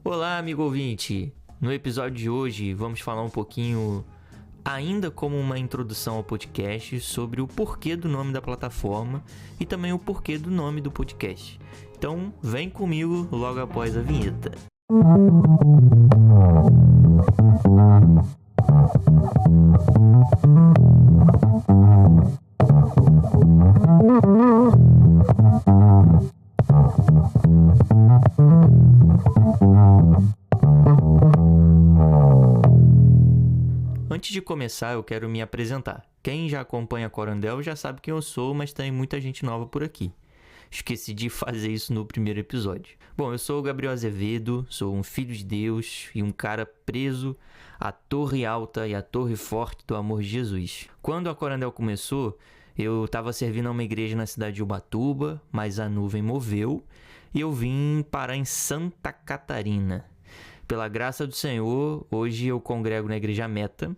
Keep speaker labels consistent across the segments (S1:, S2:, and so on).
S1: Olá, amigo ouvinte! No episódio de hoje vamos falar um pouquinho, ainda como uma introdução ao podcast, sobre o porquê do nome da plataforma e também o porquê do nome do podcast. Então, vem comigo logo após a vinheta. Antes de começar, eu quero me apresentar. Quem já acompanha a Corandel já sabe quem eu sou, mas tem muita gente nova por aqui. Esqueci de fazer isso no primeiro episódio. Bom, eu sou o Gabriel Azevedo, sou um filho de Deus e um cara preso à torre alta e à torre forte do amor de Jesus. Quando a Corandel começou, eu estava servindo a uma igreja na cidade de Ubatuba, mas a nuvem moveu e eu vim parar em Santa Catarina. Pela graça do Senhor, hoje eu congrego na Igreja Meta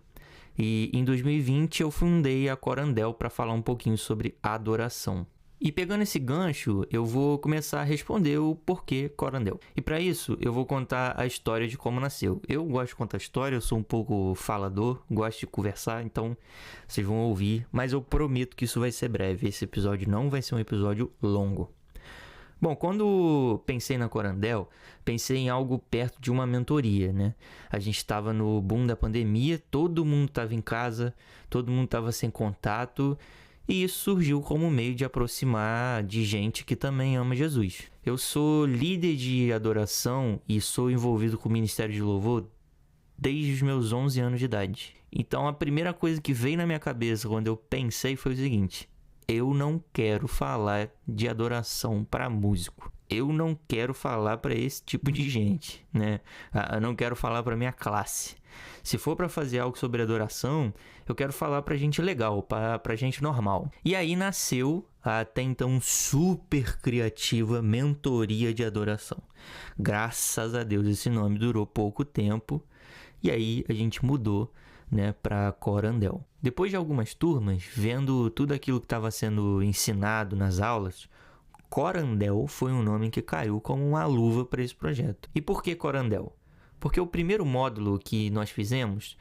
S1: e em 2020 eu fundei a Corandel para falar um pouquinho sobre adoração. E pegando esse gancho, eu vou começar a responder o porquê Corandel. E para isso, eu vou contar a história de como nasceu. Eu gosto de contar história, eu sou um pouco falador, gosto de conversar, então vocês vão ouvir, mas eu prometo que isso vai ser breve. Esse episódio não vai ser um episódio longo. Bom, quando pensei na Corandel, pensei em algo perto de uma mentoria, né? A gente estava no boom da pandemia, todo mundo estava em casa, todo mundo estava sem contato, e isso surgiu como meio de aproximar de gente que também ama Jesus. Eu sou líder de adoração e sou envolvido com o Ministério de Louvor desde os meus 11 anos de idade. Então a primeira coisa que veio na minha cabeça quando eu pensei foi o seguinte: eu não quero falar de adoração para músico. Eu não quero falar para esse tipo de gente, né? Eu não quero falar para minha classe. Se for para fazer algo sobre adoração, eu quero falar para gente legal, para gente normal. E aí nasceu a até então super criativa mentoria de adoração. Graças a Deus esse nome durou pouco tempo e aí a gente mudou, né, para Corandel. Depois de algumas turmas, vendo tudo aquilo que estava sendo ensinado nas aulas, Corandel foi um nome que caiu como uma luva para esse projeto. E por que Corandel? Porque o primeiro módulo que nós fizemos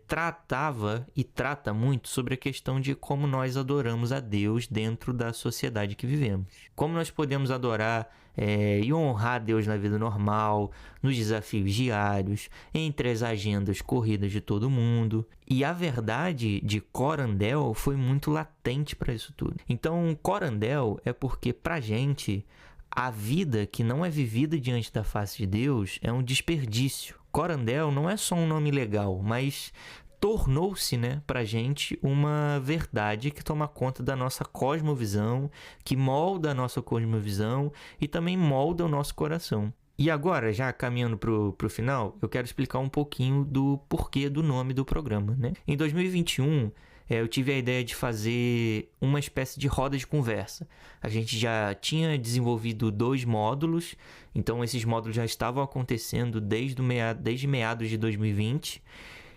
S1: tratava e trata muito sobre a questão de como nós adoramos a Deus dentro da sociedade que vivemos. Como nós podemos adorar e honrar a Deus na vida normal, nos desafios diários, entre as agendas corridas de todo mundo. E a verdade de Corandel foi muito latente para isso tudo. Então, Corandel é porque, pra gente, a vida que não é vivida diante da face de Deus é um desperdício. Corandel não é só um nome legal, mas tornou-se, né, pra gente uma verdade que toma conta da nossa cosmovisão, que molda a nossa cosmovisão e também molda o nosso coração. E agora, já caminhando pro final, eu quero explicar um pouquinho do porquê do nome do programa, né? Em 2021, eu tive a ideia de fazer uma espécie de roda de conversa. A gente já tinha desenvolvido 2 módulos, então esses módulos já estavam acontecendo desde meados de 2020.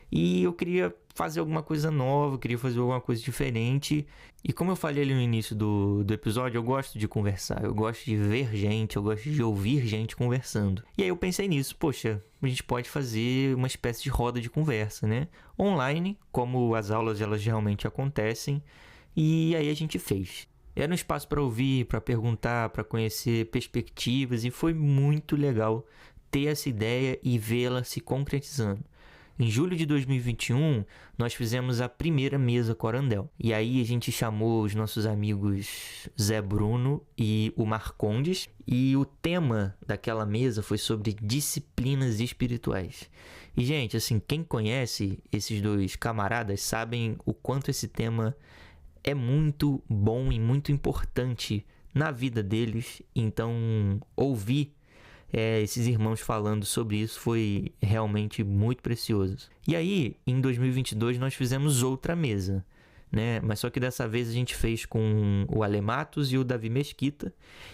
S1: E eu queria fazer alguma coisa nova, queria fazer alguma coisa diferente. E como eu falei ali no início do episódio, eu gosto de conversar, eu gosto de ver gente, eu gosto de ouvir gente conversando. E aí eu pensei nisso, poxa, a gente pode fazer uma espécie de roda de conversa, né? Online, como as aulas elas realmente acontecem. E aí a gente fez. Era um espaço para ouvir, para perguntar, para conhecer perspectivas, e foi muito legal ter essa ideia e vê-la se concretizando. Em julho de 2021, nós fizemos a primeira mesa Corandel. E aí a gente chamou os nossos amigos Zé Bruno e o Marcondes. E o tema daquela mesa foi sobre disciplinas espirituais. E, gente, assim, quem conhece esses 2 camaradas sabem o quanto esse tema é muito bom e muito importante na vida deles. Então, ouvir esses irmãos falando sobre isso foi realmente muito precioso. E aí, em 2022, nós fizemos outra mesa, né? Mas só que dessa vez a gente fez com o Ale Matos e o Davi Mesquita.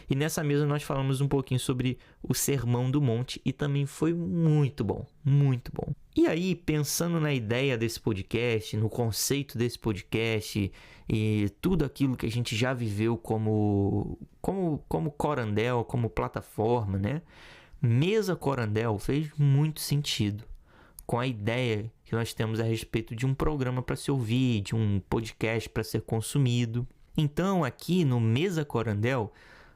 S1: E nessa mesa nós falamos um pouquinho sobre o Sermão do Monte e também foi muito bom, muito bom. E aí, pensando na ideia desse podcast, no conceito desse podcast e tudo aquilo que a gente já viveu como Corandel, como plataforma, né? Mesa Corandel fez muito sentido com a ideia que nós temos a respeito de um programa para se ouvir, de um podcast para ser consumido. Então, aqui no Mesa Corandel,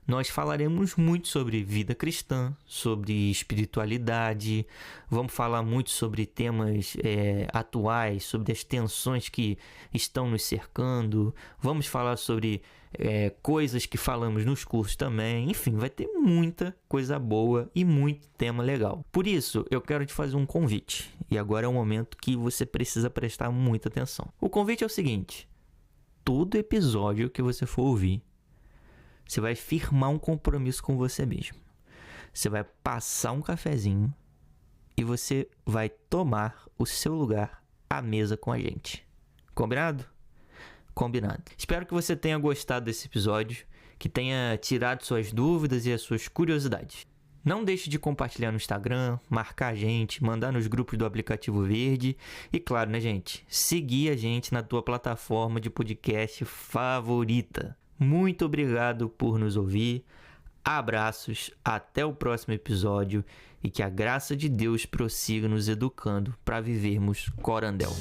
S1: nós falaremos muito sobre vida cristã, sobre espiritualidade, vamos falar muito sobre temas atuais, sobre as tensões que estão nos cercando, vamos falar sobre coisas que falamos nos cursos também. Enfim, vai ter muita coisa boa e muito tema legal. Por isso, eu quero te fazer um convite, e agora é um momento que você precisa prestar muita atenção. O convite é o seguinte: todo episódio que você for ouvir, você vai firmar um compromisso com você mesmo. Você vai passar um cafezinho e você vai tomar o seu lugar à mesa com a gente. Combinado? Combinado. Espero que você tenha gostado desse episódio, que tenha tirado suas dúvidas e as suas curiosidades. Não deixe de compartilhar no Instagram, marcar a gente, mandar nos grupos do Aplicativo Verde e, claro, né, gente? Seguir a gente na tua plataforma de podcast favorita. Muito obrigado por nos ouvir, abraços, até o próximo episódio e que a graça de Deus prossiga nos educando para vivermos Corandel.